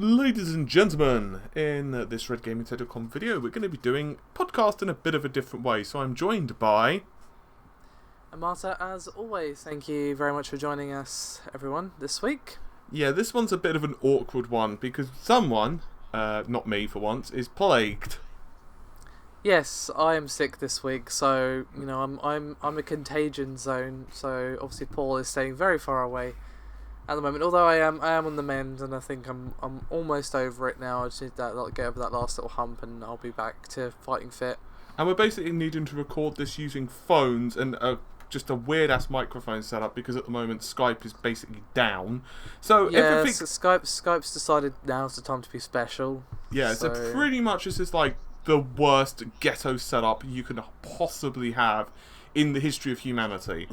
Ladies and gentlemen, in this RedGamingTech video, we're going to be doing podcast in a bit of a different way. So I'm joined by... And Marta, as always, thank you very much for joining us, everyone, this week. Yeah, this one's a bit of an awkward one because someone, not me for once, is plagued. Yes, I am sick this week, so you know I'm a contagion zone. So obviously Paul is staying very far away at the moment. Although I am on the mend, and I think I'm almost over it now. I just need to get over that last little hump, and I'll be back to fighting fit. And we're basically needing to record this using phones and just a weird ass microphone setup because at the moment Skype is basically down. So yeah, everything... Skype's decided now's the time to be special. Yeah, so pretty much this is like the worst ghetto setup you can possibly have in the history of humanity.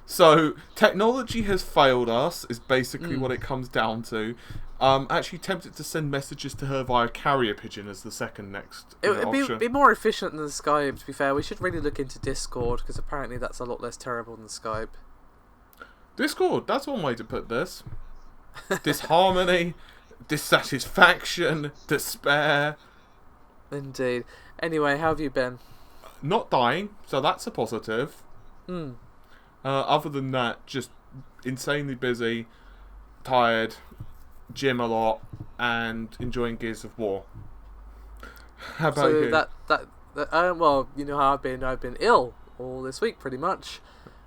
So technology has failed us is basically what it comes down to. Actually tempted to send messages to her via carrier pigeon as the second next option. It'd be more efficient than Skype, to be fair. We should really look into Discord, because apparently that's a lot less terrible than Skype. Discord, that's one way to put this. Disharmony, dissatisfaction, despair. Indeed. Anyway, how have you been? Not dying, so that's a positive. Other than that, just insanely busy, tired, gym a lot, and enjoying Gears of War. How about you? Well, you know how I've been ill all this week, pretty much.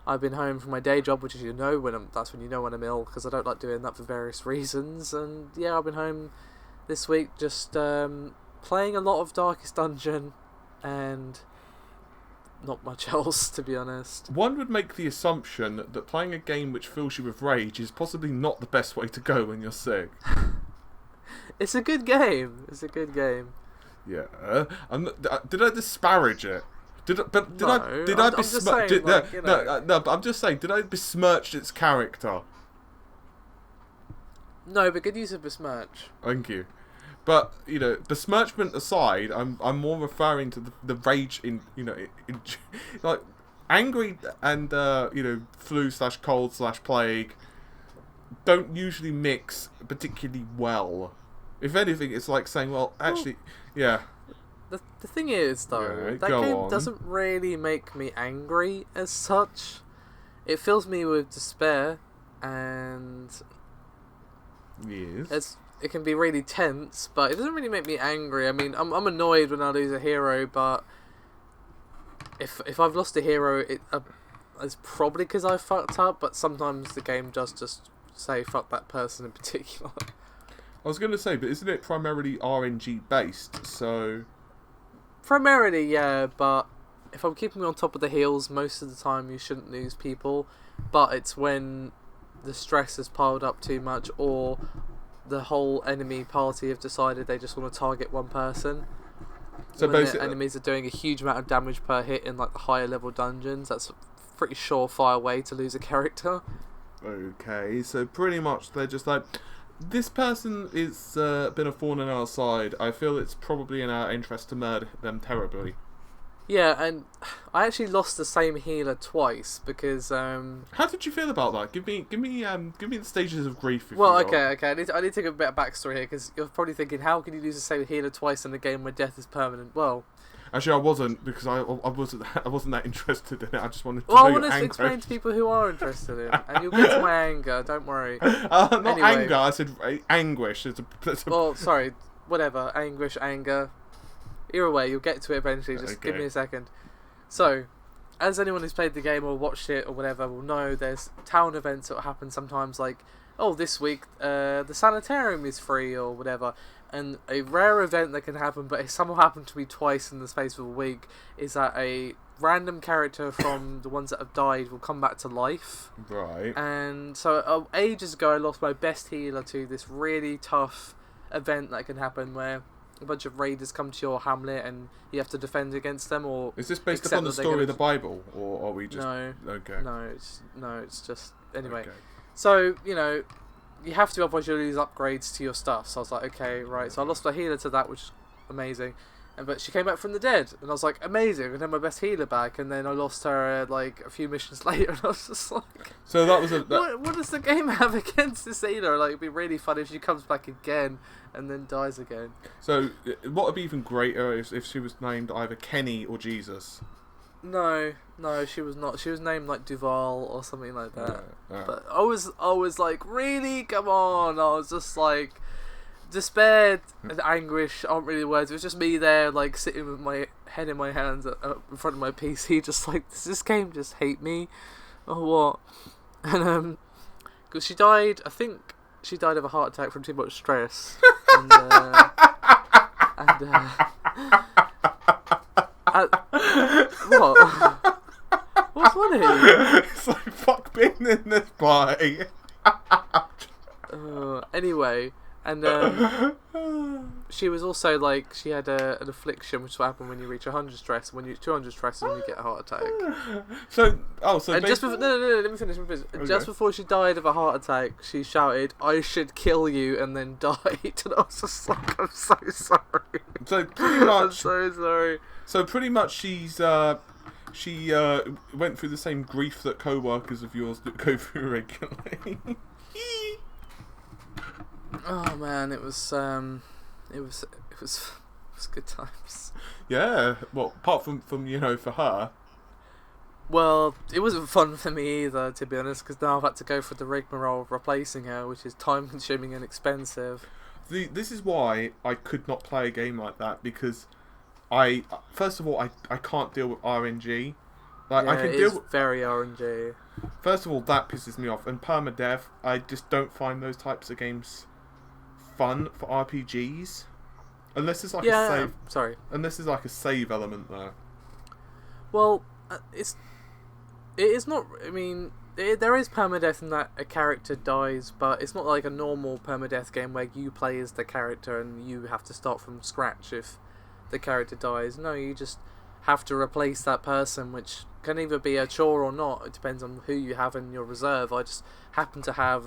I've been home from my day job, which is that's when you know when I'm ill, because I don't like doing that for various reasons. And yeah, I've been home this week just playing a lot of Darkest Dungeon and not much else, to be honest. One would make the assumption that playing a game which fills you with rage is possibly not the best way to go when you're sick. It's a good game. It's a good game. Yeah. Did I disparage it? I'm just saying, did I besmirch its character? No, but good use of besmirch. Thank you. But besmirchment aside, I'm more referring to the rage in like angry and flu/cold/plague don't usually mix particularly well. If anything, it's like saying, well, actually, yeah. The thing is, though, that game doesn't really make me angry as such. It fills me with despair, and yes. It can be really tense, but it doesn't really make me angry. I mean, I'm annoyed when I lose a hero, but if I've lost a hero, it's probably because I fucked up, but sometimes the game does just say fuck that person in particular. I was going to say, but isn't it primarily RNG based, so... Primarily, yeah, but if I'm keeping on top of the heals, most of the time you shouldn't lose people, but it's when the stress has piled up too much, or the whole enemy party have decided they just want to target one person. So when the enemies are doing a huge amount of damage per hit in like the higher level dungeons, that's a pretty surefire way to lose a character. Okay, so pretty much they're just like, this person is been a thorn in our side. I feel it's probably in our interest to murder them terribly. Yeah, and I actually lost the same healer twice because. How did you feel about that? Give me the stages of grief. Okay. I need to give a bit of backstory here because you're probably thinking, how can you lose the same healer twice in a game where death is permanent? Well, actually, I wasn't because I wasn't that interested in it. I just wanted to. Well, I want to explain to people who are interested in it, and you'll get to my anger. Don't worry. Not anger. I said anguish. Well, sorry. Whatever. Anguish, anger. Either way, you'll get to it eventually, just give me a second. So, as anyone who's played the game or watched it or whatever will know, there's town events that will happen sometimes, like, oh, this week the sanitarium is free or whatever. And a rare event that can happen, but it somehow happened to me twice in the space of a week, is that a random character from the ones that have died will come back to life. Right. And so ages ago I lost my best healer to this really tough event that can happen where a bunch of raiders come to your hamlet and you have to defend against them. Or is this based upon the story of the Bible, or are we just... No. Okay. No, it's just... Anyway. Okay. So, you have to, otherwise you'll lose upgrades to your stuff. So I was like, okay, right. So I lost my healer to that, which is amazing. But she came back from the dead, and I was like, amazing, and then my best healer back, and then I lost her like a few missions later, and I was just like, so that was what does the game have against this healer? Like, it'd be really fun if she comes back again and then dies again. So what would be even greater if she was named either Kenny or Jesus? No, she was not. She was named like Duval or something like that. Yeah. But I was like, really, come on! I was just like, despair and anguish aren't really words. It was just me there, like sitting with my head in my hands in front of my PC, just like, does this game just hate me, or what? And because she died, I think she died of a heart attack from too much stress. and what? What's funny? It's like, fuck being in this party. Anyway, and she was also like, she had an affliction, which will happen when you reach 100 stress. When you 200 stress, and you get a heart attack. So and just before, no, let me finish. Okay. Just before she died of a heart attack, she shouted, "I should kill you," and then died. And I was just like, I'm so sorry. So pretty much, I'm so sorry. So pretty much, she went through the same grief that co-workers of yours go through regularly. Oh man, it was good times. Yeah, well, apart from for her. Well, it wasn't fun for me either, to be honest, because now I've had to go for the rigmarole of replacing her, which is time-consuming and expensive. This is why I could not play a game like that, because first of all, I can't deal with RNG. Like, yeah, I can it deal is with, very RNG. First of all, that pisses me off, and permadeath, I just don't find those types of games fun for RPGs, unless it's like a save. Sorry. Unless there's like a save element there. Well, it is not. I mean, there is permadeath in that a character dies, but it's not like a normal permadeath game where you play as the character and you have to start from scratch if the character dies. No, you just have to replace that person, which can either be a chore or not. It depends on who you have in your reserve. I just happen to have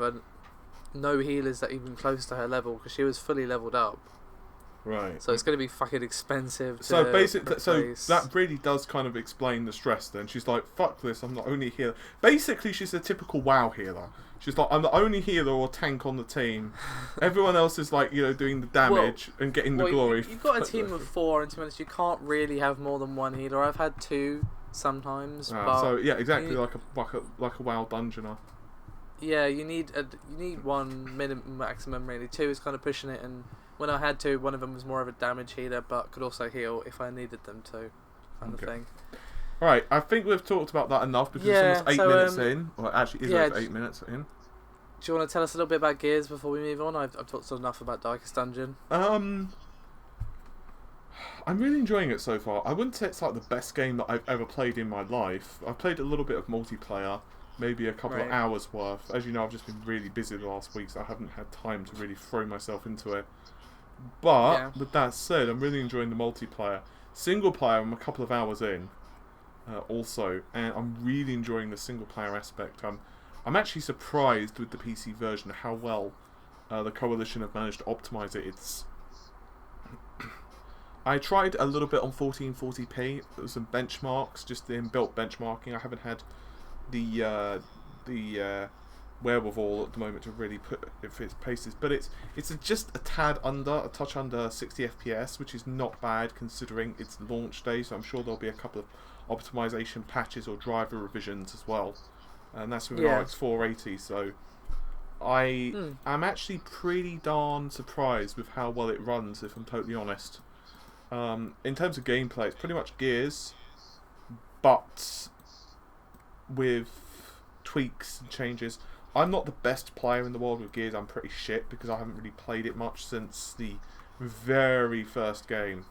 no healers that are even close to her level because she was fully leveled up. Right. So it's going to be fucking expensive to So basically, replace. so that really does kind of explain the stress then. She's like, fuck this, I'm the only healer. Basically, she's a typical WoW healer. She's like, I'm the only healer or tank on the team. Everyone else is like, doing the damage and getting the glory. You've got a team of 4, and to be honest, you can't really have more than one healer. I've had 2 sometimes. But so yeah, exactly like a WoW dungeoner. Yeah, you need one minimum, maximum really. 2 is kind of pushing it, and when I had 2, one of them was more of a damage healer, but could also heal if I needed them to, kind of thing. Right, I think we've talked about that enough because it's almost 8 minutes in. Well, actually, it's 8 minutes in. Do you want to tell us a little bit about Gears before we move on? I've talked enough about Darkest Dungeon. I'm really enjoying it so far. I wouldn't say it's like the best game that I've ever played in my life. I've played a little bit of multiplayer, maybe a couple of hours worth. As you know, I've just been really busy the last week, so I haven't had time to really throw myself into it. But with that said, I'm really enjoying the multiplayer. Single player, I'm a couple of hours in. Also, and I'm really enjoying the single player aspect. I'm actually surprised with the PC version how well the Coalition have managed to optimize it. I tried a little bit on 1440p. There was some benchmarks, just the inbuilt benchmarking. I haven't had the wherewithal at the moment to really put its paces, but it's just a touch under 60 FPS, which is not bad considering it's launch day. So I'm sure there'll be a couple of optimization patches or driver revisions as well, and that's with an RX 480. So I'm actually pretty darn surprised with how well it runs, if I'm totally honest. In terms of gameplay, it's pretty much Gears, but with tweaks and changes. I'm not the best player in the world with Gears. I'm pretty shit because I haven't really played it much since the very first game.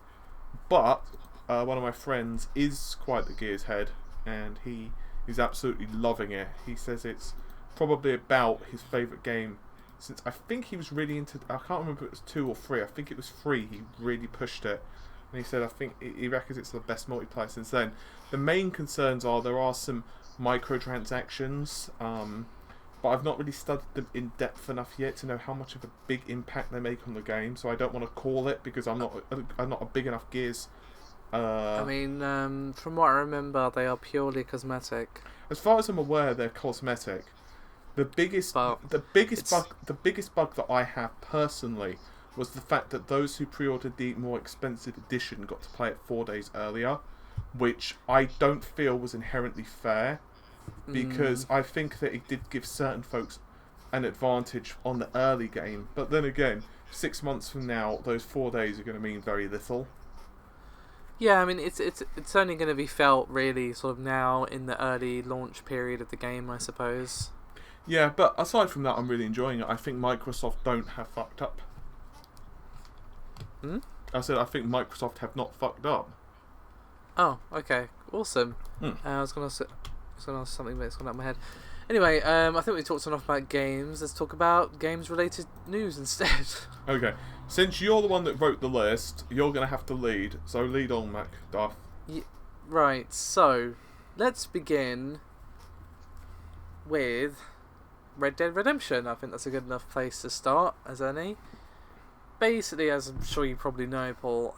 But one of my friends is quite the Gears head, and he is absolutely loving it. He says it's probably about his favourite game since I think he was really into. I can't remember if it was 2 or 3. I think it was 3. He really pushed it, and he said I think he reckons it's the best multiplayer since then. The main concerns are there are some microtransactions but I've not really studied them in depth enough yet to know how much of a big impact they make on the game. So I don't want to call it because I'm not a big enough Gears. I mean, from what I remember, they are purely cosmetic. As far as I'm aware, they're cosmetic. The biggest bug that I have personally was the fact that those who pre-ordered the more expensive edition got to play it 4 days earlier, which I don't feel was inherently fair, because I think that it did give certain folks an advantage on the early game. But then again, 6 months from now, those 4 days are going to mean very little. Yeah, I mean, it's only going to be felt really sort of now in the early launch period of the game, I suppose. Yeah, but aside from that, I'm really enjoying it. I think Microsoft don't have fucked up. I said I think Microsoft have not fucked up. Oh, okay, awesome. I was gonna ask something, but it's gone out of my head. Anyway, I think we talked enough about games. Let's talk about games-related news instead. Okay, since you're the one that wrote the list, you're gonna have to lead. So lead on, Mac Duff. Right. So, let's begin with Red Dead Redemption. I think that's a good enough place to start as any. Basically, as I'm sure you probably know, Paul,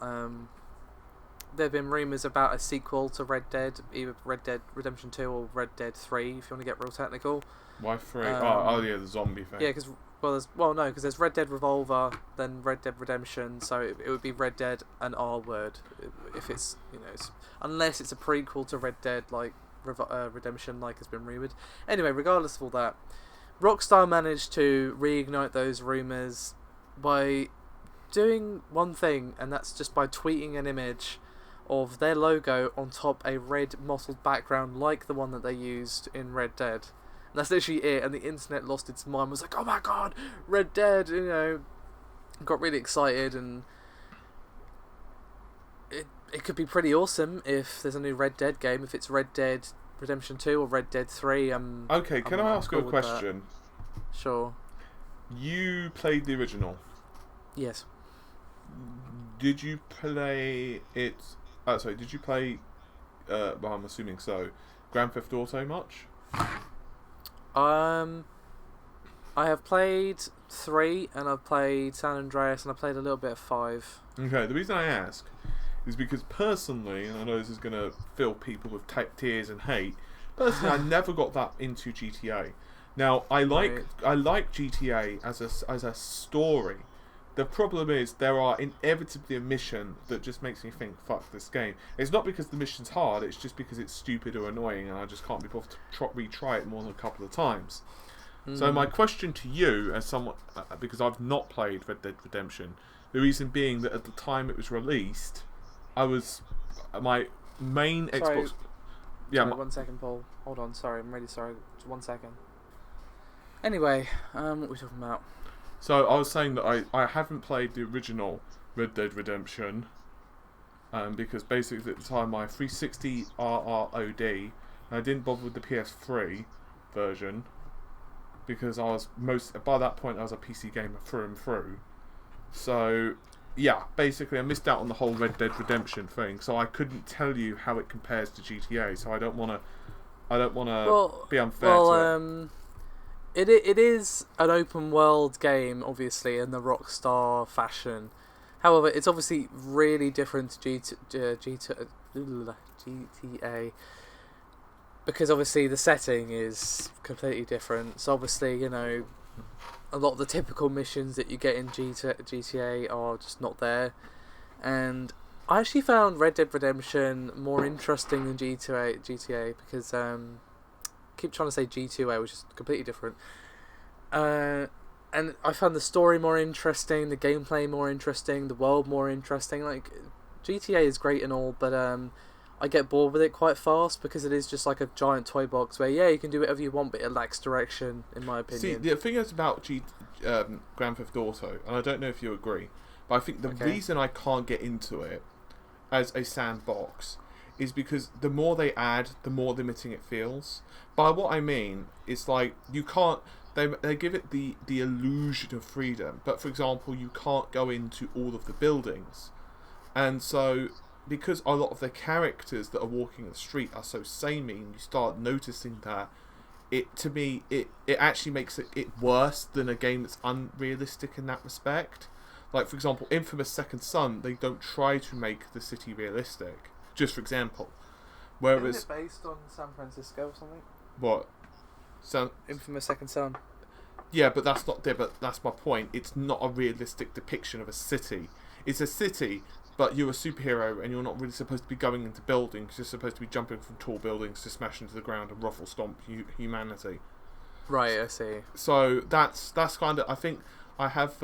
there have been rumours about a sequel to Red Dead, either Red Dead Redemption 2 or Red Dead 3, if you want to get real technical. Why 3? Oh yeah, the zombie thing. Yeah, because there's Red Dead Revolver, then Red Dead Redemption, so it would be Red Dead and R word if it's, unless it's a prequel to Red Dead like Redemption, like has been rumoured. Anyway, regardless of all that, Rockstar managed to reignite those rumours by doing one thing, and that's just by tweeting an image of their logo on top a red mottled background like the one that they used in Red Dead. And that's literally it, and the internet lost its mind, was like, oh my god, Red Dead, got really excited, and it could be pretty awesome if there's a new Red Dead game, if it's Red Dead Redemption 2 or Red Dead 3. Okay, can I ask you a question? Sure. You played the original. Yes. Did you play it... did you play... well, I'm assuming so. Grand Theft Auto much? I have played 3, and I've played San Andreas, and I played a little bit of 5. Okay, the reason I ask is because personally, and I know this is going to fill people with tears and hate, personally I never got that into GTA. Now, I like GTA as a story. The problem is there are inevitably a mission that just makes me think, fuck this game. It's not because the mission's hard, it's just because it's stupid or annoying and I just can't be bothered to retry it more than a couple of times. So my question to you, as someone, because I've not played Red Dead Redemption, the reason being that at the time it was released, my main Xbox... Yeah. Sorry, 1 second, Paul. Hold on, sorry, I'm really sorry. Just 1 second. Anyway, what are we talking about? So I was saying that I haven't played the original Red Dead Redemption because basically at the time my 360 RROD, and I didn't bother with the PS3 version because by that point I was a PC gamer through and through. So yeah, basically I missed out on the whole Red Dead Redemption thing, so I couldn't tell you how it compares to GTA. So I don't want to be unfair to it. It is an open world game, obviously, in the Rockstar fashion. However, it's obviously really different to GTA, because obviously the setting is completely different. So obviously, a lot of the typical missions that you get in GTA are just not there. And I actually found Red Dead Redemption more interesting than GTA because... keep trying to say G2A, which is completely different. And I found the story more interesting, the gameplay more interesting, the world more interesting. Like, GTA is great and all, but I get bored with it quite fast because it is just like a giant toy box where, you can do whatever you want, but it lacks direction, in my opinion. See, the thing is about Grand Theft Auto, and I don't know if you agree, but I think the reason I can't get into it as a sandbox is because the more they add, the more limiting it feels. By what I mean, it's like you can't. They give it the illusion of freedom, but for example, you can't go into all of the buildings, and so because a lot of the characters that are walking the street are so samey, and you start noticing that to me, it actually makes it worse than a game that's unrealistic in that respect. Like, for example, Infamous Second Son, they don't try to make the city realistic, just for example. Whereas, Isn't it based on San Francisco or something? What? Infamous Second Son. Yeah, but that's not there. But that's my point. It's not a realistic depiction of a city. It's a city, but you're a superhero, and you're not really supposed to be going into buildings. You're supposed to be jumping from tall buildings to smash into the ground and ruffle stomp humanity. Right, I see. So that's kind of. I think I have.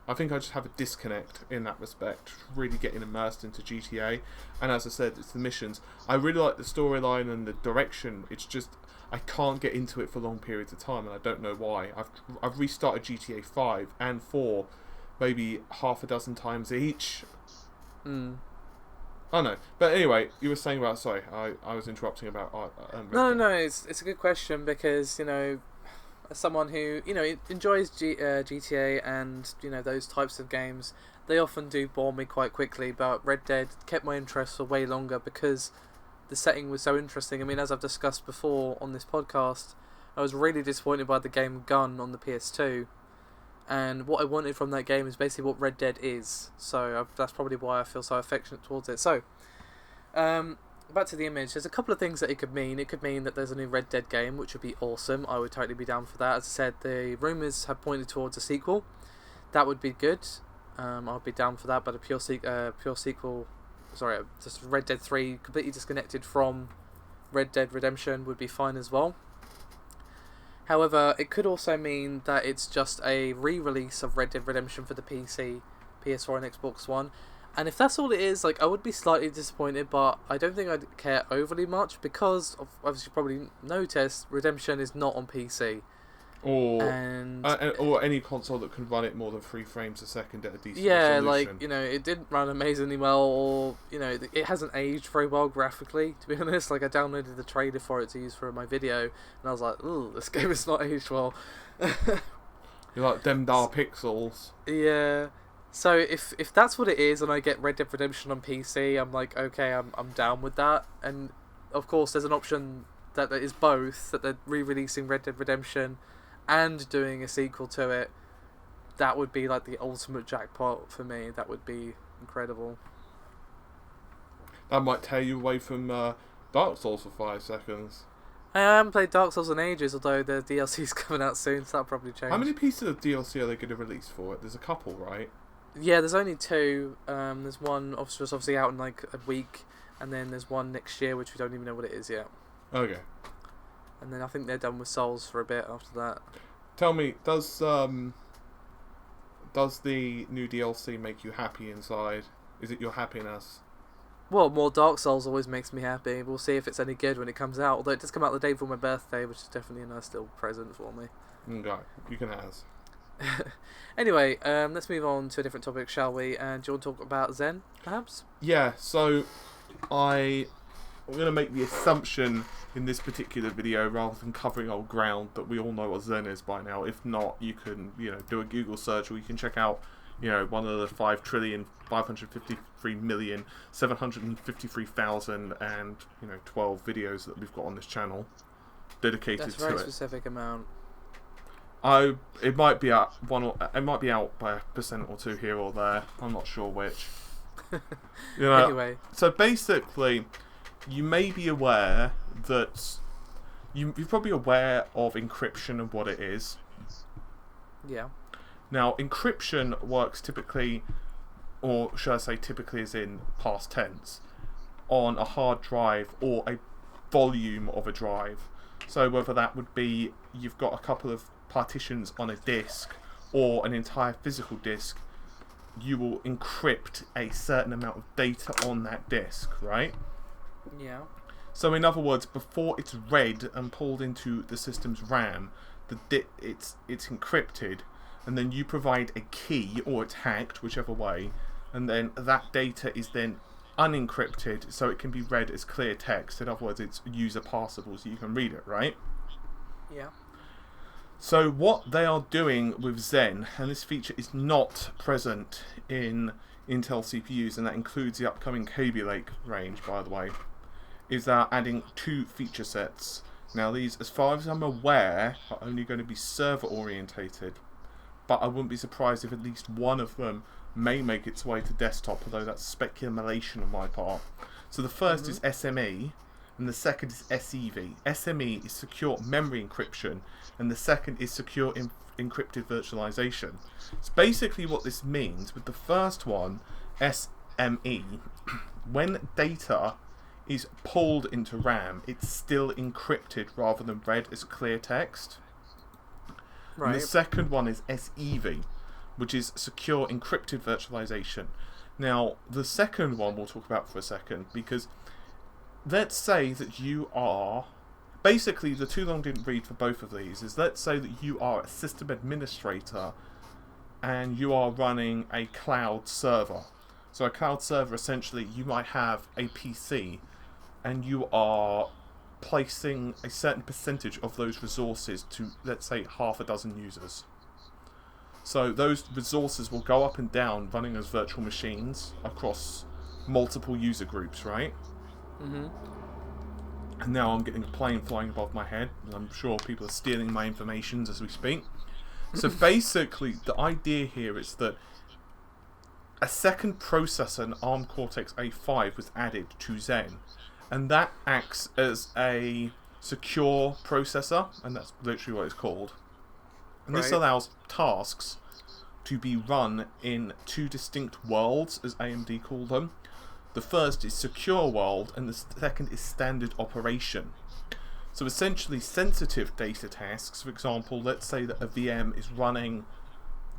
I think I just have a disconnect in that respect, really getting immersed into GTA. And as I said, it's the missions. I really like the storyline and the direction. It's just I can't get into it for long periods of time, and I don't know why. I've restarted GTA 5 and 4 maybe half a dozen times each. Oh no, but anyway, you were saying about. Sorry, I was interrupting about. No, it's a good question because as someone who enjoys GTA and those types of games, they often do bore me quite quickly. But Red Dead kept my interest for way longer because the setting was so interesting. I mean, as I've discussed before on this podcast, I was really disappointed by the game Gun on the PS2, and what I wanted from that game is basically what Red Dead is. So that's probably why I feel so affectionate towards it. So, back to the image, there's a couple of things that it could mean. It could mean that there's a new Red Dead game, which would be awesome. I would totally be down for that. As I said, the rumours have pointed towards a sequel. That would be good. I'd be down for that, but a pure sequel... Sorry, just Red Dead 3, completely disconnected from Red Dead Redemption, would be fine as well. However, it could also mean that it's just a re-release of Red Dead Redemption for the PC, PS4 and Xbox One. And if that's all it is, I would be slightly disappointed, but I don't think I'd care overly much because, as you probably noticed, Redemption is not on PC. Or any console that can run it more than 3 frames a second at a decent resolution. It didn't run amazingly well, or, it hasn't aged very well graphically, to be honest. I downloaded the trailer for it to use for my video, and I was like, ooh, this game is not aged well. You're like, them dark pixels. Yeah. So if that's what it is, and I get Red Dead Redemption on PC, I'm like, okay, I'm down with that. And of course, there's an option that is both, that they're re-releasing Red Dead Redemption and doing a sequel to it. That would be like the ultimate jackpot for me. That would be incredible. That might tear you away from Dark Souls for 5 seconds. I haven't played Dark Souls in ages, although the DLC's coming out soon, so that'll probably change. How many pieces of DLC are they going to release for it? There's a couple, right? Yeah, there's only 2. There's one obviously out in like a week, and then there's one next year, which we don't even know what it is yet. Okay. And then I think they're done with Souls for a bit after that. Tell me, does the new DLC make you happy inside? Is it your happiness? Well, more Dark Souls always makes me happy. We'll see if it's any good when it comes out. Although it does come out the day before my birthday, which is definitely a nice little present for me. Okay, you can ask. Anyway, let's move on to a different topic, shall we? And do you want to talk about Zen, perhaps? Yeah, so I'm going to make the assumption in this particular video, rather than covering old ground, that we all know what Zen is by now. If not, you can do a Google search, or you can check out one of the 5,553,753,012 videos that we've got on this channel dedicated to it. That's a very specific amount. It might be out it might be out by 1% or 2 here or there. I'm not sure which. Anyway, so basically, you may be aware that you're probably aware of encryption and what it is. Yeah. Now, encryption works typically, or should I say typically as in past tense, on a hard drive or a volume of a drive. So whether that would be you've got a couple of partitions on a disk or an entire physical disk, you will encrypt a certain amount of data on that disk, right? Yeah. So in other words, before it's read and pulled into the system's RAM, it's encrypted, and then you provide a key, or it's hacked, whichever way, and then that data is then unencrypted, so it can be read as clear text. In other words, it's user passable, so you can read it, right? Yeah. So what they are doing with Zen, and this feature is not present in Intel CPUs, and that includes the upcoming Kaby Lake range, by the way, is they're adding 2 feature sets Now these, as far as I'm aware, are only going to be server orientated, but I wouldn't be surprised if at least one of them may make its way to desktop, although that's speculation on my part. So the first is SME, and the second is SEV. SME is secure memory encryption, and the second is secure encrypted virtualization. So basically what this means with the first one, SME, when data is pulled into RAM, it's still encrypted rather than read as clear text. Right. And the second one is SEV, which is secure encrypted virtualization. Now, the second one we'll talk about for a second, because let's say that you are... Basically, the too long didn't read for both of these is, let's say that you are a system administrator and you are running a cloud server. So a cloud server, essentially, you might have a PC and you are placing a certain percentage of those resources to, let's say, half a dozen users. So those resources will go up and down running as virtual machines across multiple user groups, right? Mm-hmm. And now I'm getting a plane flying above my head, and I'm sure people are stealing my information as we speak. So basically, the idea here is that a second processor, an ARM Cortex-A5, was added to Zen, and that acts as a secure processor, and that's literally what it's called. And this allows tasks to be run in two distinct worlds, as AMD call them. The first is secure world, and the second is standard operation. So essentially, sensitive data tasks, for example, let's say that a VM is running,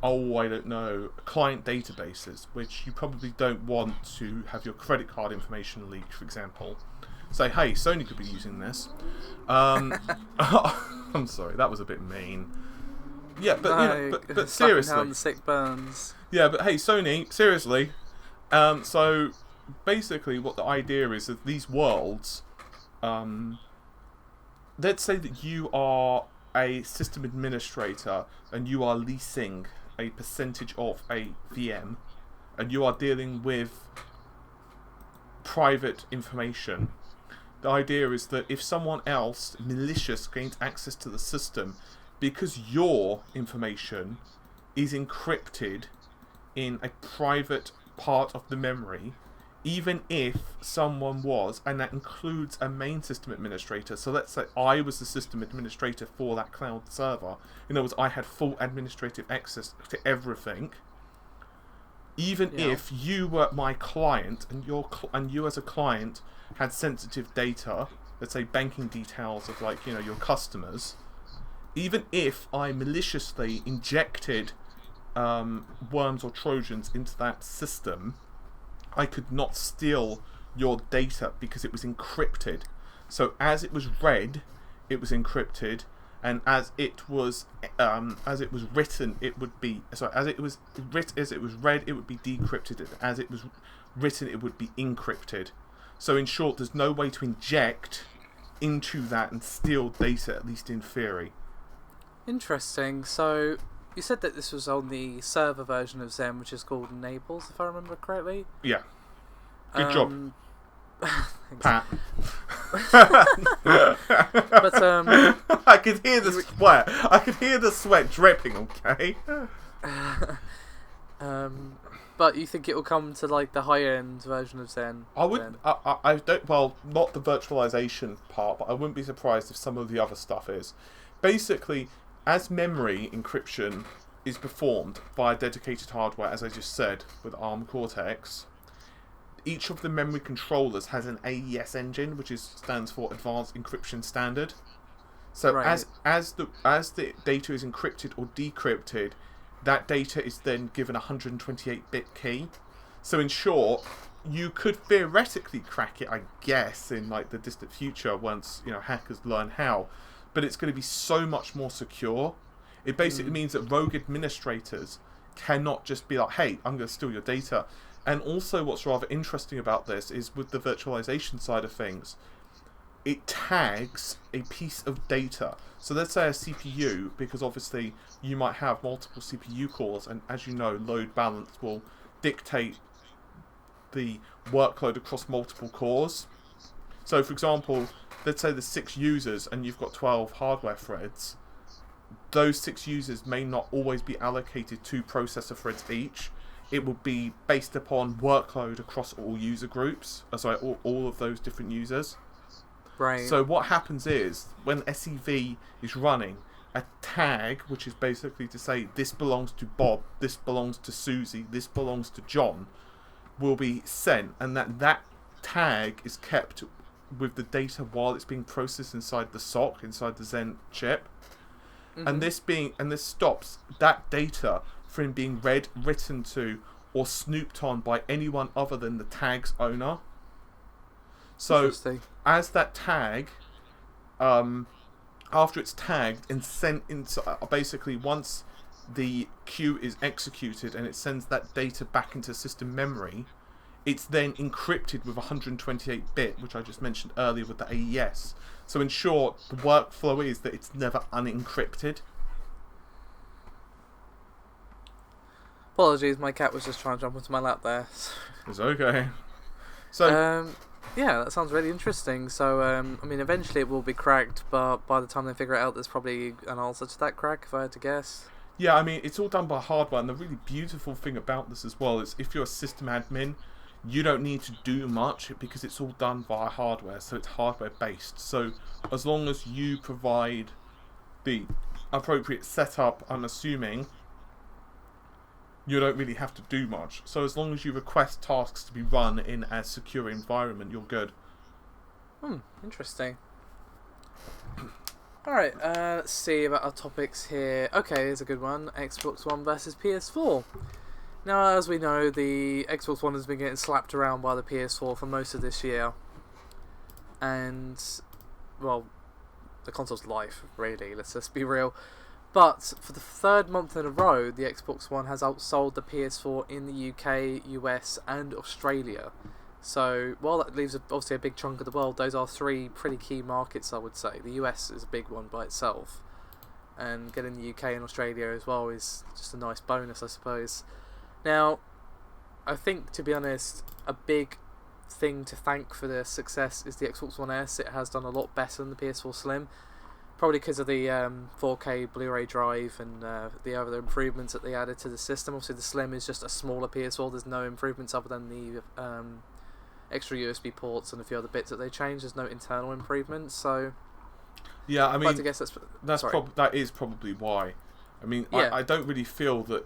client databases, which you probably don't want to have your credit card information leaked, for example. Say, hey, Sony could be using this. I'm sorry, that was a bit mean. Yeah, but but seriously, down the sick burns. Yeah, but hey, Sony, seriously. So basically, what the idea is that these worlds, let's say that you are a system administrator and you are leasing a percentage of a VM, and you are dealing with private information. The idea is that if someone else, malicious, gains access to the system, because your information is encrypted in a private part of the memory, even if someone was, and that includes a main system administrator. So let's say I was the system administrator for that cloud server. In other words, I had full administrative access to everything. Even if you were my client and you as a client had sensitive data, let's say banking details of your customers, even if I maliciously injected worms or trojans into that system, I could not steal your data because it was encrypted. So as it was read, it was encrypted, and as it was written, it would be as it was read, it would be decrypted. As it was written, it would be encrypted. So in short, there's no way to inject into that and steal data, at least in theory. Interesting. So you said that this was on the server version of Zen, which is called Naples, if I remember correctly. Yeah. Good job, Pat. But I could hear the sweat. I could hear the sweat dripping. Okay. But you think it will come to the high-end version of Zen? I would. I don't. Well, not the virtualization part, but I wouldn't be surprised if some of the other stuff is. Basically, as memory encryption is performed via dedicated hardware, as I just said, with ARM Cortex, each of the memory controllers has an AES engine, which stands for Advanced Encryption Standard. So as the data is encrypted or decrypted, that data is then given a 128-bit key. So in short, you could theoretically crack it, I guess, in the distant future once hackers learn how. But it's going to be so much more secure. It basically means that rogue administrators cannot just be like, hey, I'm going to steal your data. And also what's rather interesting about this is with the virtualization side of things, it tags a piece of data. So let's say a CPU, because obviously you might have multiple CPU cores, and as you know, load balance will dictate the workload across multiple cores. So, for example, let's say there's 6 users and you've got 12 hardware threads. Those 6 users may not always be allocated 2 processor threads each. It will be based upon workload across all user groups. All of those different users. Right. So what happens is, when SEV is running, a tag, which is basically to say this belongs to Bob, this belongs to Susie, this belongs to John, will be sent, and that tag is kept with the data while it's being processed inside the SoC, inside the Zen chip. And this stops that data from being read, written to, or snooped on by anyone other than the tag's owner. So as that tag, after it's tagged and sent into, basically once the queue is executed and it sends that data back into system memory, it's then encrypted with 128-bit, which I just mentioned earlier with the AES. So in short, the workflow is that it's never unencrypted. Apologies, my cat was just trying to jump onto my lap there. It's okay. So yeah, that sounds really interesting. So I mean, eventually it will be cracked, but by the time they figure it out, there's probably an answer to that crack, if I had to guess. Yeah, I mean, it's all done by hardware, and the really beautiful thing about this as well is if you're a system admin, you don't need to do much because it's all done via hardware, so it's hardware based. So as long as you provide the appropriate setup, I'm assuming, you don't really have to do much. So as long as you request tasks to be run in a secure environment, you're good. Interesting. Alright, let's see about our topics here. Okay, here's a good one. Xbox One versus PS4. Now, as we know, the Xbox One has been getting slapped around by the PS4 for most of this year. And, well, the console's life, really, let's just be real. But, for the 3rd month in a row, the Xbox One has outsold the PS4 in the UK, US, and Australia. So, while that leaves obviously a big chunk of the world, those are 3 pretty key markets, I would say. The US is a big one by itself. And getting the UK and Australia as well is just a nice bonus, I suppose. Now, I think, to be honest, a big thing to thank for the success is the Xbox One S. It has done a lot better than the PS4 Slim. Probably because of the 4K Blu-ray drive and the other improvements that they added to the system. Obviously, the Slim is just a smaller PS4. There's no improvements other than the extra USB ports and a few other bits that they changed. There's no internal improvements. So, yeah, I mean, I guess that is probably why. I mean, yeah. I don't really feel that.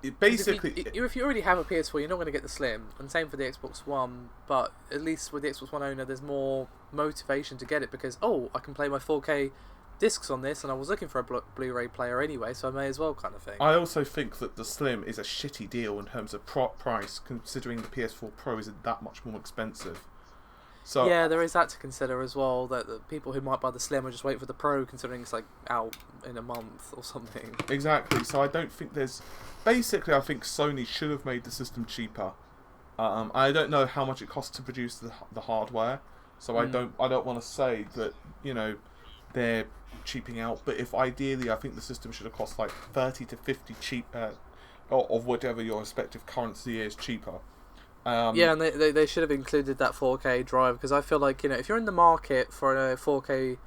It basically, if you already have a PS4, you're not going to get the Slim, and same for the Xbox One. But at least with the Xbox One owner, there's more motivation to get it because I can play my 4K discs on this, and I was looking for a Blu-ray player anyway, so I may as well, kind of thing. I also think that the Slim is a shitty deal in terms of price, considering the PS4 Pro isn't that much more expensive. So yeah, there is that to consider as well. That the people who might buy the Slim are just waiting for the Pro, considering it's like out in a month or something. Exactly. So I don't think there's. Basically, I think Sony should have made the system cheaper. I don't know how much it costs to produce the hardware, so I don't want to say that they're cheaping out. But if ideally, I think the system should have cost like 30 to 50 cheap, of whatever your respective currency is cheaper. Yeah, and they should have included that 4K drive, because I feel like, if you're in the market for a 4K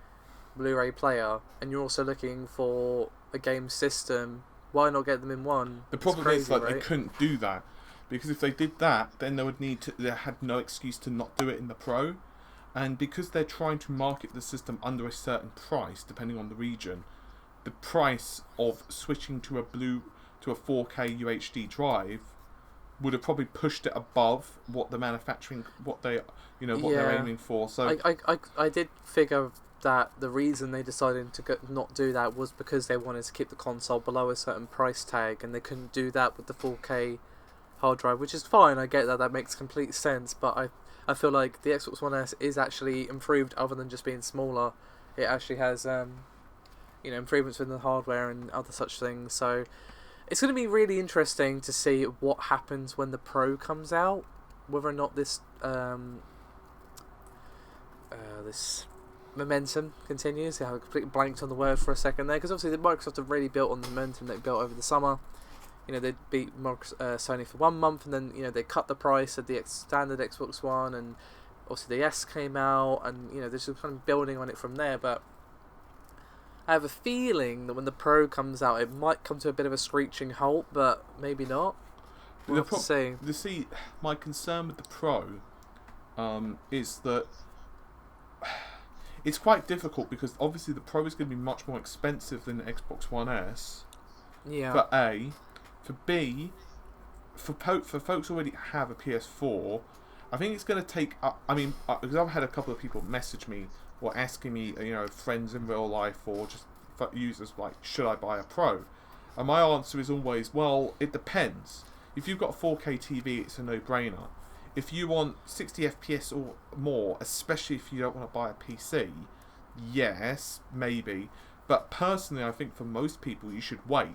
Blu-ray player and you're also looking for a game system, why not get them in one? The problem is that they couldn't do that, because if they did that, then they had no excuse to not do it in the Pro, and because they're trying to market the system under a certain price, depending on the region, the price of switching to a 4K UHD drive would have probably pushed it above what they're aiming for. So I did figure that the reason they decided to not do that was because they wanted to keep the console below a certain price tag, and they couldn't do that with the 4K hard drive, which is fine. I get that makes complete sense, but I feel like the Xbox One S is actually improved other than just being smaller. It actually has improvements within the hardware and other such things. So it's going to be really interesting to see what happens when the Pro comes out, whether or not this this momentum continues. I completely blanked on the word for a second there, because obviously Microsoft have really built on the momentum they built over the summer. They beat Sony for 1 month, and then they cut the price of the standard Xbox One, and obviously the S came out, and they're just kind of building on it from there. But I have a feeling that when the Pro comes out, it might come to a bit of a screeching halt, but maybe not. We'll have to see. You see, my concern with the Pro is that it's quite difficult because obviously the Pro is going to be much more expensive than the Xbox One S. Yeah. For A. For B, for folks who already have a PS4, I think it's going to take... because I've had a couple of people message me or asking me, friends in real life or just users like, should I buy a Pro? And my answer is always, well, it depends. If you've got a 4K TV, it's a no-brainer. If you want 60 FPS or more, especially if you don't want to buy a PC, yes, maybe. But personally, I think for most people, you should wait.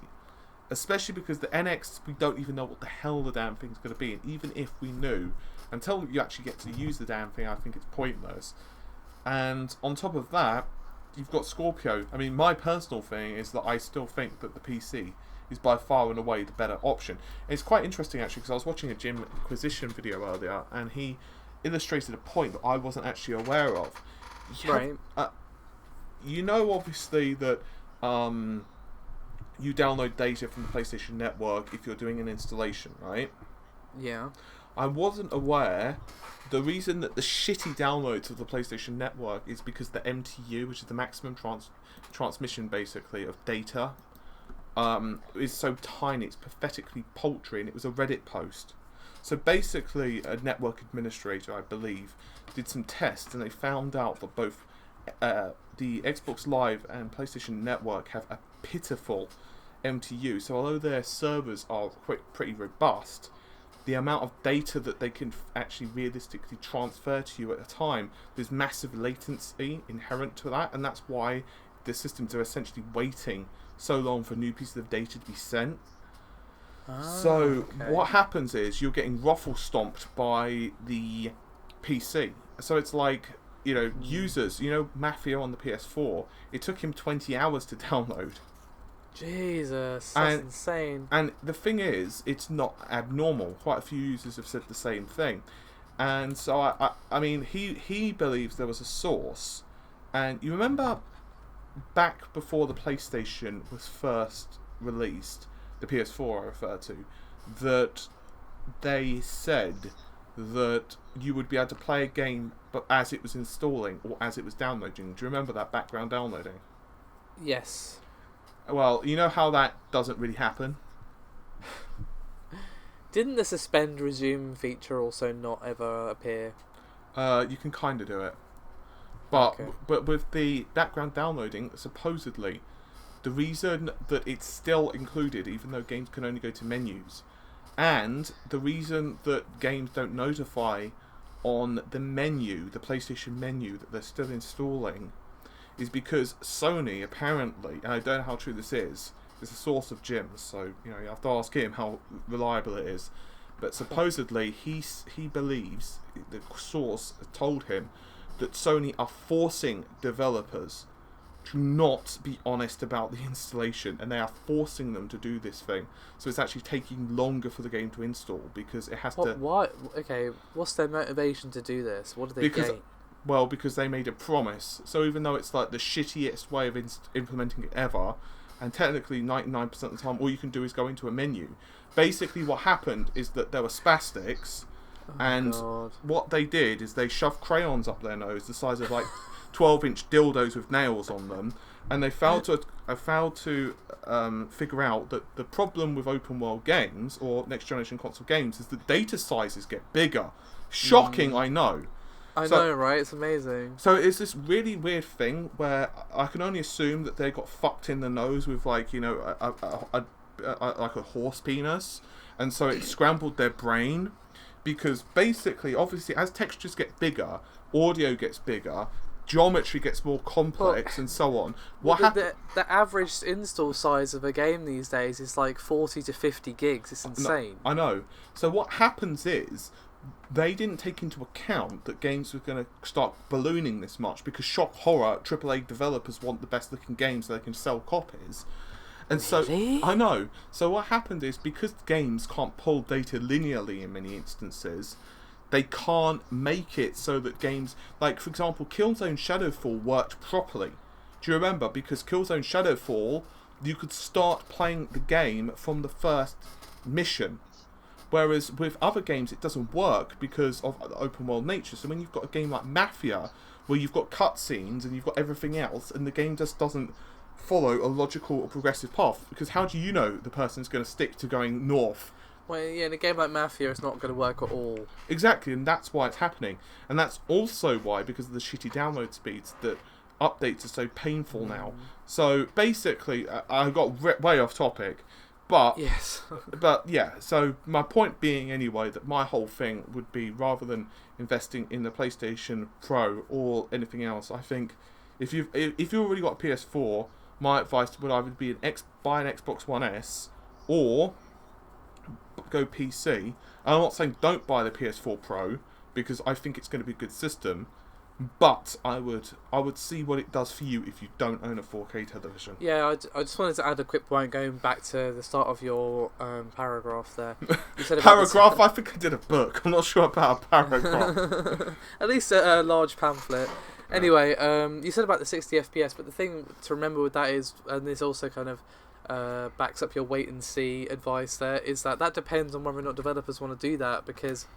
Especially because the NX, we don't even know what the hell the damn thing's going to be. And even if we knew, until you actually get to use the damn thing, I think it's pointless. And on top of that, you've got Scorpio. I mean, my personal thing is that I still think that the PC is by far and away the better option. And it's quite interesting, actually, because I was watching a Jim Acquisition video earlier, and he illustrated a point that I wasn't actually aware of. Right. Obviously, that... you download data from the PlayStation Network if you're doing an installation, right? Yeah. I wasn't aware the reason that the shitty downloads of the PlayStation Network is because the MTU, which is the maximum transmission basically of data, is so tiny. It's pathetically paltry, and it was a Reddit post. So basically, a network administrator, I believe, did some tests, and they found out that both the Xbox Live and PlayStation Network have a pitiful MTU. So although their servers are pretty robust, the amount of data that they can actually realistically transfer to you at a time, there's massive latency inherent to that, and that's why the systems are essentially waiting so long for new pieces of data to be sent. What happens is you're getting ruffle stomped by the PC. So it's like, users, Mafia on the PS4, it took him 20 hours to download. Jesus, that's insane. And the thing is, it's not abnormal. Quite a few users have said the same thing. And so, I mean, he believes there was a source. And you remember back before the PlayStation was first released, the PS4 I refer to, that they said that you would be able to play a game but as it was installing or as it was downloading. Do you remember that background downloading? Yes. Well, you know how that doesn't really happen? Didn't the suspend resume feature also not ever appear? You can kind of do it. But with the background downloading, supposedly, the reason that it's still included, even though games can only go to menus, and the reason that games don't notify on the menu, the PlayStation menu, that they're still installing, is because Sony, apparently, and I don't know how true this is a source of Jim's, so you have to ask him how reliable it is, but supposedly he believes, the source told him, that Sony are forcing developers to not be honest about the installation, and they are forcing them to do this thing. So it's actually taking longer for the game to install because it has to... Why? Okay, what's their motivation to do this? What do they gain? Well, because they made a promise. So even though it's like the shittiest way of implementing it ever, and technically 99% of the time all you can do is go into a menu, basically what happened is that there were spastics, what they did is they shoved crayons up their nose the size of like 12-inch dildos with nails on them, and they failed to figure out that the problem with open world games or next generation console games is that data sizes get bigger. Shocking, I know. I know, right? It's amazing. So it's this really weird thing where I can only assume that they got fucked in the nose with like like a horse penis, and so it scrambled their brain, because basically, obviously, as textures get bigger, audio gets bigger, geometry gets more complex, and so on. The average install size of a game these days is like 40 to 50 gigs. It's insane. I know. So what happens is, they didn't take into account that games were going to start ballooning this much, because shock horror, AAA developers want the best looking games so they can sell copies. And really? So I know. So what happened is, because games can't pull data linearly in many instances, they can't make it so that games like, for example, Killzone Shadowfall worked properly. Do you remember? Because Killzone Shadowfall, you could start playing the game from the first mission. Whereas with other games, it doesn't work because of the open world nature. So when you've got a game like Mafia, where you've got cutscenes and you've got everything else, and the game just doesn't follow a logical or progressive path, because how do you know the person's going to stick to going north? Well, yeah, in a game like Mafia, it's not going to work at all. Exactly, and that's why it's happening. And that's also why, because of the shitty download speeds, that updates are so painful now. So basically, I got way off topic. But yes. But yeah, so my point being anyway that my whole thing would be, rather than investing in the PlayStation Pro or anything else, I think if you've already got a PS4, my advice would either be buy an Xbox One S or go PC. And I'm not saying don't buy the PS4 Pro, because I think it's going to be a good system. But I would see what it does for you if you don't own a 4K television. Yeah, I just wanted to add a quick point going back to the start of your paragraph there. You said paragraph? I think I did a book. I'm not sure about a paragraph. At least a large pamphlet. Anyway, you said about the 60 FPS, but the thing to remember with that is, and this also kind of backs up your wait and see advice there, is that depends on whether or not developers want to do that, because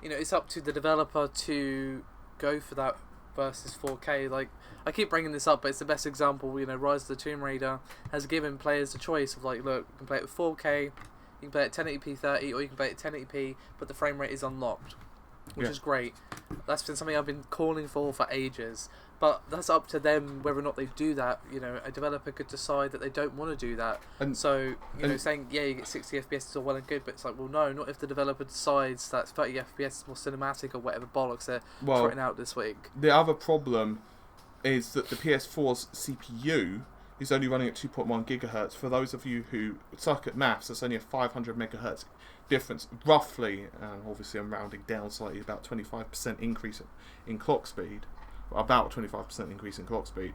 it's up to the developer to go for that versus 4K. Like, I keep bringing this up, but it's the best example. Rise of the Tomb Raider has given players the choice of, like, look, you can play it with 4K, you can play it 1080p 30, or you can play it 1080p, but the frame rate is unlocked, which is great. That's been something I've been calling for ages. But that's up to them whether or not they do that. A developer could decide that they don't want to do that. And so, saying, yeah, you get 60 FPS is all well and good, but it's like, well, no, not if the developer decides that 30 FPS is more cinematic or whatever bollocks they're putting out this week. The other problem is that the PS4's CPU is only running at 2.1 gigahertz. For those of you who suck at maths, that's only a 500 megahertz difference, roughly. Obviously, I'm rounding down slightly, about 25% increase in clock speed. About 25% increase in clock speed.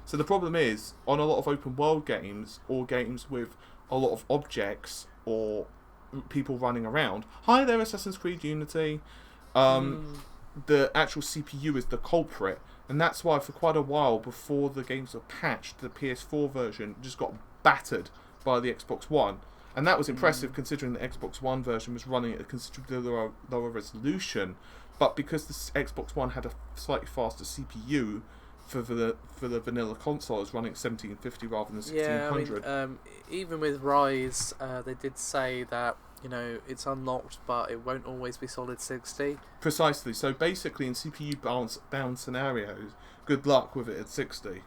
So the problem is, on a lot of open world games, or games with a lot of objects or people running around, hi there, Assassin's Creed Unity, the actual CPU is the culprit. And that's why for quite a while, before the games were patched, the PS4 version just got battered by the Xbox One. And that was impressive, considering the Xbox One version was running at a considerably lower resolution. But because the Xbox One had a slightly faster CPU for the vanilla console, it's running at 1750 rather than 1600. Yeah, I mean, even with Rise, they did say that it's unlocked, but it won't always be solid 60. Precisely. So basically, in CPU bound scenarios, good luck with it at 60.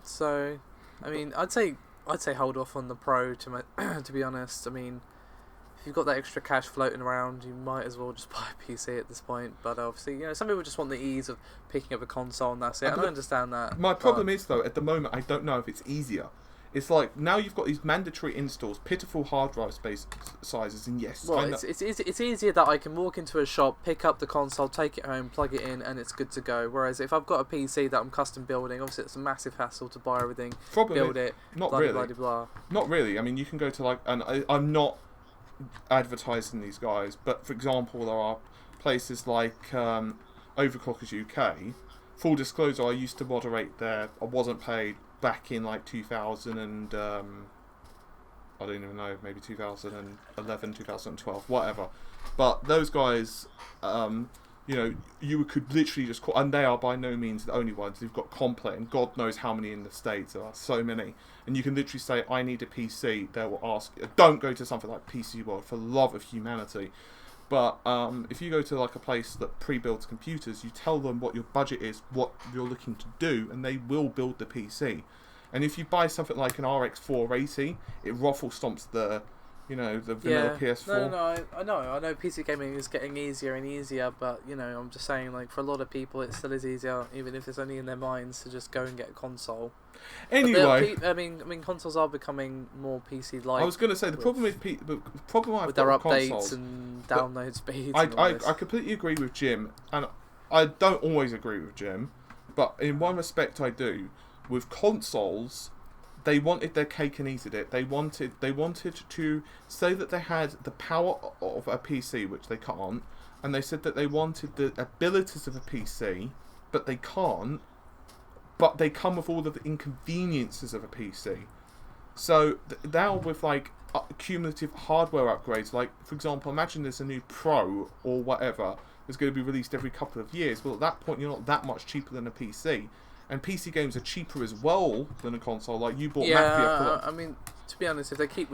So, I mean, I'd say hold off on the Pro to be honest. I mean, if you've got that extra cash floating around, you might as well just buy a PC at this point. But obviously, some people just want the ease of picking up a console and that's it. And I understand that. My problem is, though, at the moment, I don't know if it's easier. It's like, now you've got these mandatory installs, pitiful hard drive space sizes, and yes... Well, it's easier that I can walk into a shop, pick up the console, take it home, plug it in, and it's good to go. Whereas if I've got a PC that I'm custom building, obviously it's a massive hassle to buy everything, build it, not blah, really. blah, blah, blah. Not really. I mean, you can go to, and I'm not advertising these guys, but for example, there are places like Overclockers UK. Full disclosure, I used to moderate there. I wasn't paid back in 2000 and I don't even know, maybe 2011, 2012, whatever. But those guys, you could literally just call, and they are by no means the only ones. You've got Complet, and God knows how many in the States. There are so many. And you can literally say, I need a PC. They will ask, don't go to something like PC World, for the love of humanity. But if you go to a place that pre-builds computers, you tell them what your budget is, what you're looking to do, and they will build the PC. And if you buy something like an RX 480, it ruffle stomps the vanilla PS4. No, I know PC gaming is getting easier and easier, but I'm just saying, for a lot of people, it still is easier, even if it's only in their minds, to just go and get a console. Anyway, I mean, consoles are becoming more PC-like. I was going to say the problem with their updates consoles, and download speeds. I completely agree with Jim, and I don't always agree with Jim, but in one respect I do. With consoles, they wanted their cake and eated it. They wanted to say that they had the power of a PC, which they can't, and they said that they wanted the abilities of a PC, but they can't. But they come with all of the inconveniences of a PC. So now with like cumulative hardware upgrades, like for example, imagine there's a new Pro or whatever that's going to be released every couple of years. Well, at that point, you're not that much cheaper than a PC. And PC games are cheaper as well than a console. Like you bought Mafia. I mean, to be honest, if they keep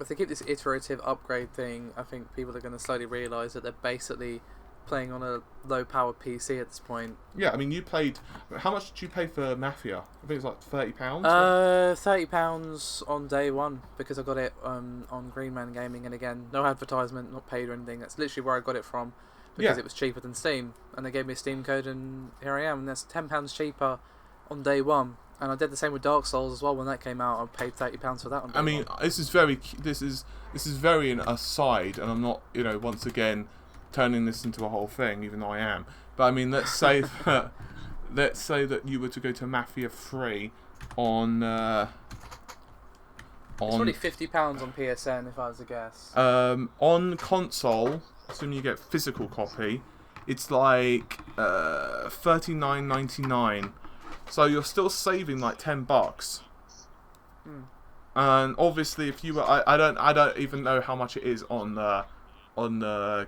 this iterative upgrade thing, I think people are going to slowly realise that they're basically playing on a low-powered PC at this point. Yeah, I mean, you played. How much did you pay for Mafia? I think it was like £30. £30 on day one because I got it on Green Man Gaming, and again, no advertisement, not paid or anything. That's literally where I got it from. Because it was cheaper than Steam, and they gave me a Steam code, and here I am, and that's £10 cheaper on day one. And I did the same with Dark Souls as well when that came out. I paid £30 for that on day one. This is very an aside, and I'm not, once again, turning this into a whole thing, even though I am. But I mean, let's say that you were to go to Mafia 3 on. It's probably £50 on PSN if I was to guess. On console. Assuming you get physical copy, it's like $39.99. So you're still saving like $10. And obviously, if you were, I don't even know how much it is on PSN.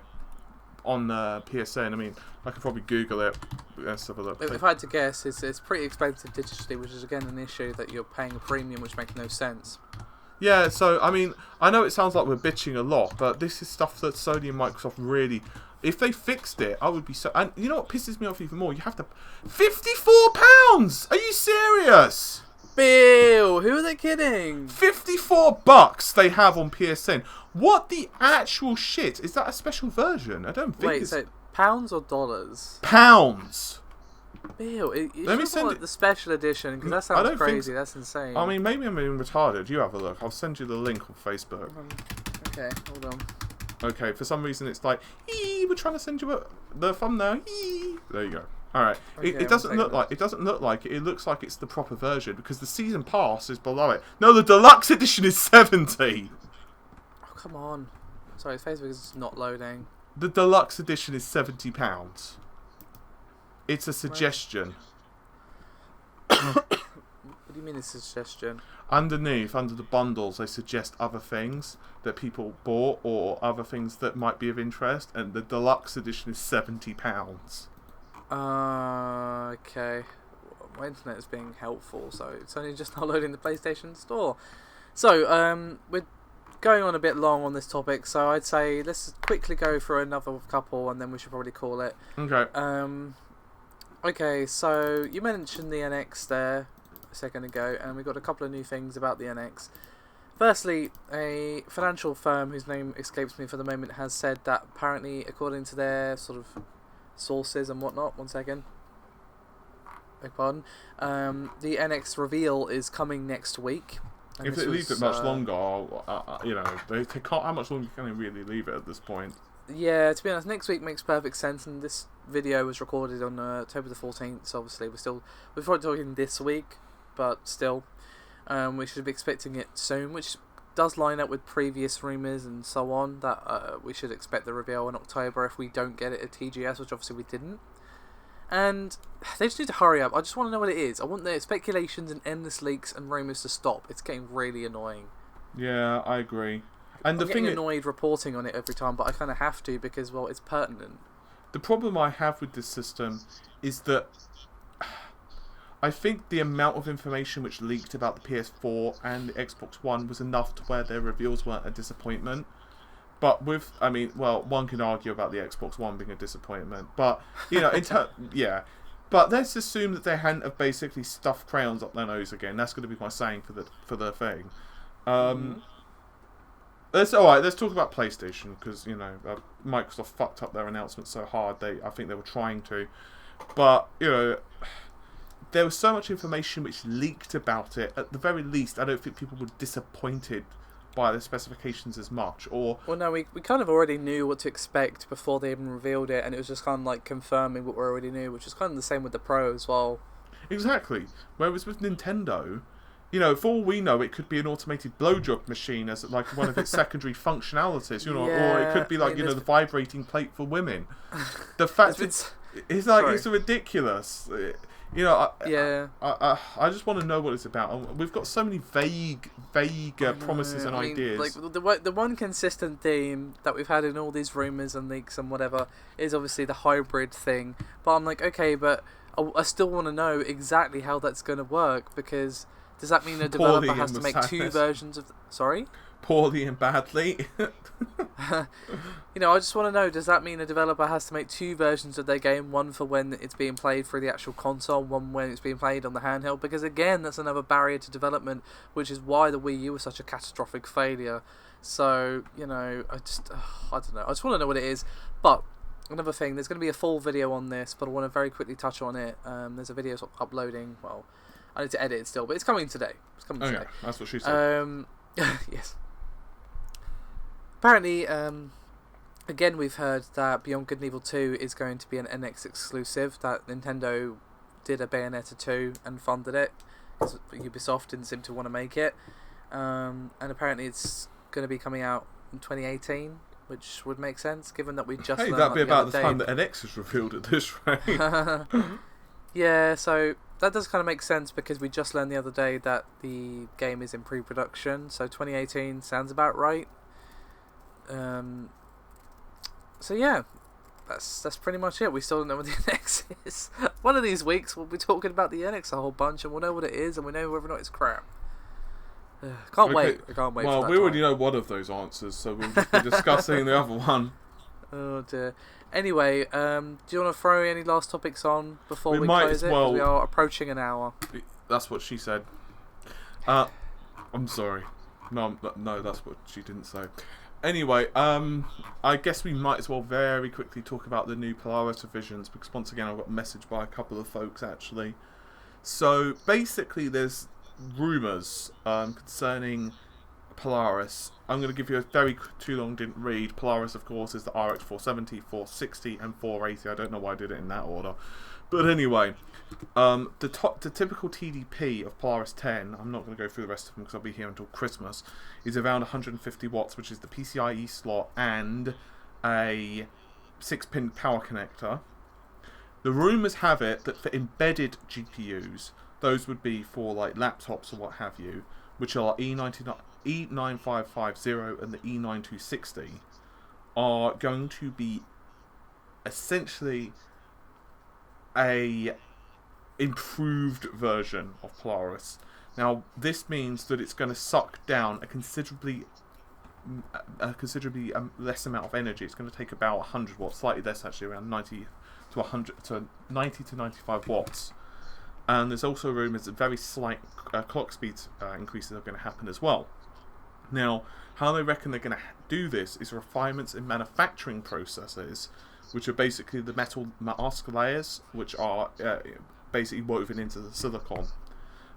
I mean, I could probably Google it. Let's have a look. If I had to guess, it's pretty expensive digitally, which is again an issue that you're paying a premium, which makes no sense. Yeah, so, I mean, I know it sounds like we're bitching a lot, but this is stuff that Sony and Microsoft really... If they fixed it, I would be so... And you know what pisses me off even more? You have to... £54! Are you serious? Bill, who are they kidding? $54 they have on PSN. What the actual shit? Is that a special version? I don't think it's... Wait, so pounds or dollars? Pounds! Bill, it should be like the special edition, because that sounds crazy. That's insane. I mean, maybe I'm being retarded. You have a look. I'll send you the link on Facebook. Okay, hold on. Okay, for some reason it's like, we're trying to send you the thumbnail. There you go. All right. Okay, it doesn't look like it. It looks like it's the proper version because the season pass is below it. No, the deluxe edition is $70. Oh, come on. Sorry, Facebook is not loading. The deluxe edition is £70. It's a suggestion. What do you mean it's a suggestion? Underneath, under the bundles, they suggest other things that people bought or other things that might be of interest, and the deluxe edition is £70. Okay. My internet is being helpful, so it's only just not loading the PlayStation Store. So, we're going on a bit long on this topic, so I'd say let's quickly go for another couple, and then we should probably call it. Okay. Okay, so you mentioned the NX there a second ago, and we've got a couple of new things about the NX. Firstly, a financial firm whose name escapes me for the moment has said that apparently, according to their sort of sources and whatnot, one second, beg pardon, the NX reveal is coming next week. If they leave it much longer, they can't. How much longer can they really leave it at this point? Yeah, to be honest, next week makes perfect sense, and this video was recorded on October the 14th, so obviously we're probably talking this week, but still, we should be expecting it soon, which does line up with previous rumours and so on, that we should expect the reveal in October if we don't get it at TGS, which obviously we didn't. And they just need to hurry up. I just want to know what it is. I want the speculations and endless leaks and rumours to stop. It's getting really annoying. Yeah, I agree. And I'm getting annoyed reporting on it every time, but I kind of have to because, well, it's pertinent. The problem I have with this system is that I think the amount of information which leaked about the PS4 and the Xbox One was enough to where their reveals weren't a disappointment. But one can argue about the Xbox One being a disappointment. But, yeah. But let's assume that they hadn't have basically stuffed crayons up their nose again. That's going to be my saying for the thing. Let's talk about PlayStation, because, Microsoft fucked up their announcement so hard, I think they were trying to. But, there was so much information which leaked about it. At the very least, I don't think people were disappointed by the specifications as much. Well, no, we kind of already knew what to expect before they even revealed it, and it was just kind of like confirming what we already knew, which is kind of the same with the Pro as well. Exactly. Whereas with Nintendo, You know, for all we know, it could be an automated blowjob machine as like one of its secondary functionalities. You know, or it could be like the vibrating plate for women. The fact it's like it's ridiculous. You know, I just want to know what it's about. We've got so many vague promises and ideas. Like the one consistent theme that we've had in all these rumors and leaks and whatever is obviously the hybrid thing. But I'm like, okay, but I still want to know exactly how that's going to work, because does that mean a developer has to make two versions of... Sorry? Poorly and badly. You know, I just want to know, does that mean a developer has to make two versions of their game, one for when it's being played through the actual console, one when it's being played on the handheld? Because again, that's another barrier to development, which is why the Wii U was such a catastrophic failure. So, you know, I don't know. I just want to know what it is. But another thing, there's going to be a full video on this, but I want to very quickly touch on it. There's a video uploading. Well, I need to edit it still, but it's coming today. It's coming today. Okay, that's what she said. Yes. Apparently, again, we've heard that Beyond Good and Evil 2 is going to be an NX exclusive, that Nintendo did a Bayonetta 2 and funded it, because Ubisoft didn't seem to want to make it. And apparently it's going to be coming out in 2018, which would make sense, given that we just learned that'd be about the time that that NX was revealed at this rate. Yeah, so that does kind of make sense, because we just learned the other day that the game is in pre-production, so 2018 sounds about right. So yeah, that's pretty much it. We still don't know what the NX is. One of these weeks we'll be talking about the NX a whole bunch, and we'll know what it is, and we know whether or not it's crap. Can't wait. I can't wait. Well, we already know one of those answers, so we'll just be discussing the other one. Oh dear. Anyway, do you want to throw any last topics on before we close it? Well, we are approaching an hour. That's what she said. I'm sorry. No, that's what she didn't say. Anyway, I guess we might as well very quickly talk about the new Polaris revisions, because once again I got a message by a couple of folks actually. So basically there's rumours concerning Polaris. I'm going to give you a very too long didn't read. Polaris, of course, is the RX 470, 460 and 480. I don't know why I did it in that order. But anyway, the typical TDP of Polaris 10, I'm not going to go through the rest of them because I'll be here until Christmas, is around 150 watts, which is the PCIe slot and a 6-pin power connector. The rumours have it that for embedded GPUs, those would be for like laptops or what have you, which are E9550 and the E9260, are going to be essentially a improved version of Polaris. Now, this means that it's going to suck down a considerably less amount of energy. It's going to take about 100 watts, slightly less actually, around 90 to 95 watts. And there's also rumours that very slight clock speed increases are going to happen as well. Now, how they reckon they're going to do this is refinements in manufacturing processes, which are basically the metal mask layers, which are basically woven into the silicon,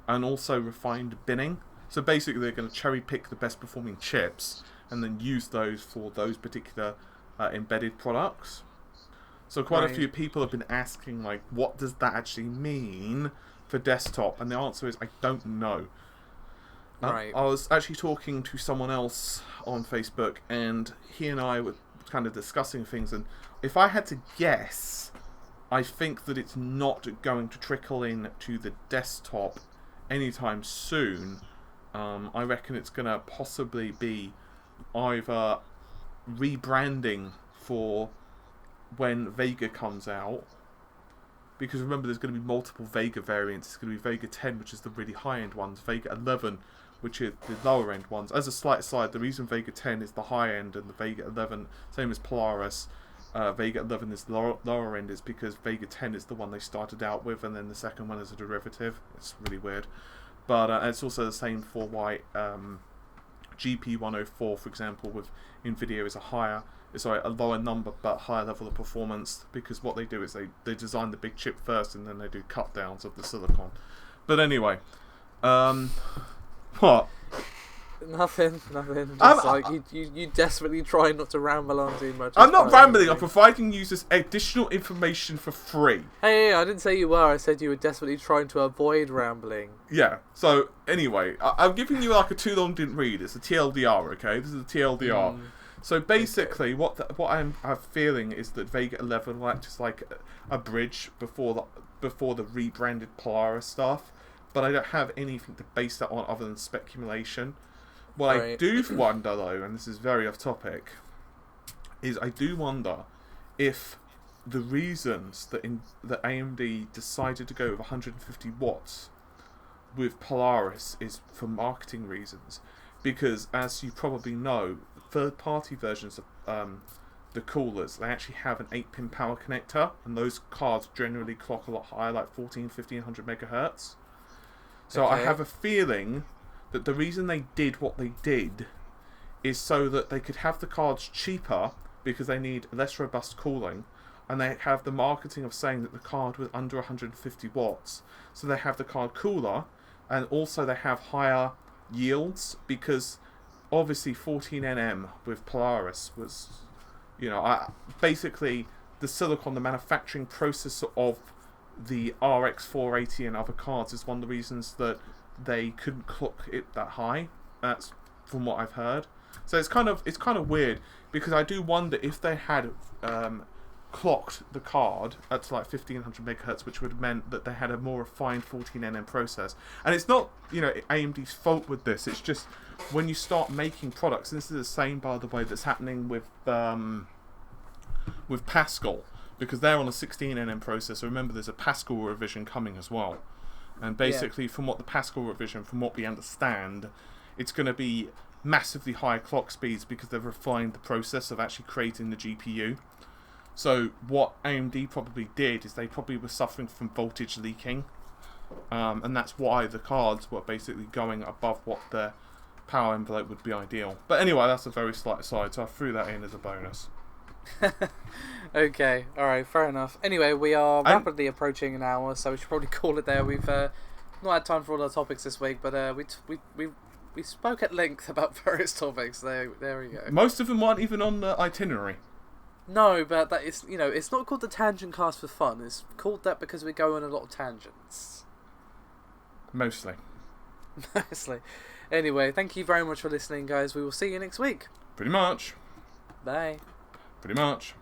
and also refined binning. So basically they're going to cherry pick the best performing chips and then use those for those particular embedded products. So quite a few people have been asking, like, what does that actually mean for desktop? And the answer is, I don't know. I was actually talking to someone else on Facebook, and he and I were kind of discussing things, and if I had to guess, I think that it's not going to trickle in to the desktop anytime soon. I reckon it's going to possibly be either rebranding for when Vega comes out, because remember there's going to be multiple Vega variants. It's going to be Vega 10, which is the really high-end ones, Vega 11, which are the lower-end ones. As a slight aside, the reason Vega 10 is the high-end and the Vega 11, same as Polaris, Vega 11 is the lower end, is because Vega 10 is the one they started out with, and then the second one is a derivative. It's really weird. But it's also the same for why GP104, for example, with NVIDIA is a lower number but higher level of performance, because what they do is they design the big chip first and then they do cut downs of the silicon. But anyway, what? Nothing. Just you desperately try not to ramble on too much. I'm not rambling. I'm providing users additional information for free. Hey, I didn't say you were. I said you were desperately trying to avoid rambling. Yeah. So anyway, I'm giving you like a too long didn't read. It's a TLDR. Okay, this is a TLDR. So basically, what I'm feeling is that Vega 11 will act as like a bridge before the rebranded Polaris stuff, but I don't have anything to base that on other than speculation. What I do wonder, though, and this is very off topic, is I do wonder if the reasons that AMD decided to go with 150 watts with Polaris is for marketing reasons. Because, as you probably know, third-party versions of the coolers, they actually have an 8-pin power connector, and those cards generally clock a lot higher, like 1500 megahertz. So I have a feeling that the reason they did what they did is so that they could have the cards cheaper because they need less robust cooling, and they have the marketing of saying that the card was under 150 watts, so they have the card cooler, and also they have higher yields, because obviously 14nm with Polaris was, basically the silicon, the manufacturing process of the RX 480 and other cards is one of the reasons that they couldn't clock it that high. That's from what I've heard. So it's kind of weird, because I do wonder if they had clocked the card at like 1500 megahertz, which would have meant that they had a more refined 14nm process. And it's not AMD's fault with this. It's just when you start making products, and this is the same, by the way, that's happening with Pascal, because they're on a 16nm processor. Remember, there's a Pascal revision coming as well. And basically, from what the Pascal revision, from what we understand, it's going to be massively higher clock speeds because they've refined the process of actually creating the GPU. So what AMD probably did is they probably were suffering from voltage leaking. And that's why the cards were basically going above what their power envelope would be ideal. But anyway, that's a very slight aside, so I threw that in as a bonus. Okay, alright, fair enough. Anyway, we are rapidly approaching an hour, so we should probably call it there. We've not had time for all our topics this week, but we spoke at length about various topics. There we go. Most of them weren't even on the itinerary. No, but that is, it's not called the TangentCast for fun. It's called that because we go on a lot of tangents. Mostly. Anyway, thank you very much for listening, guys. We will see you next week. Pretty much. Bye. Pretty much.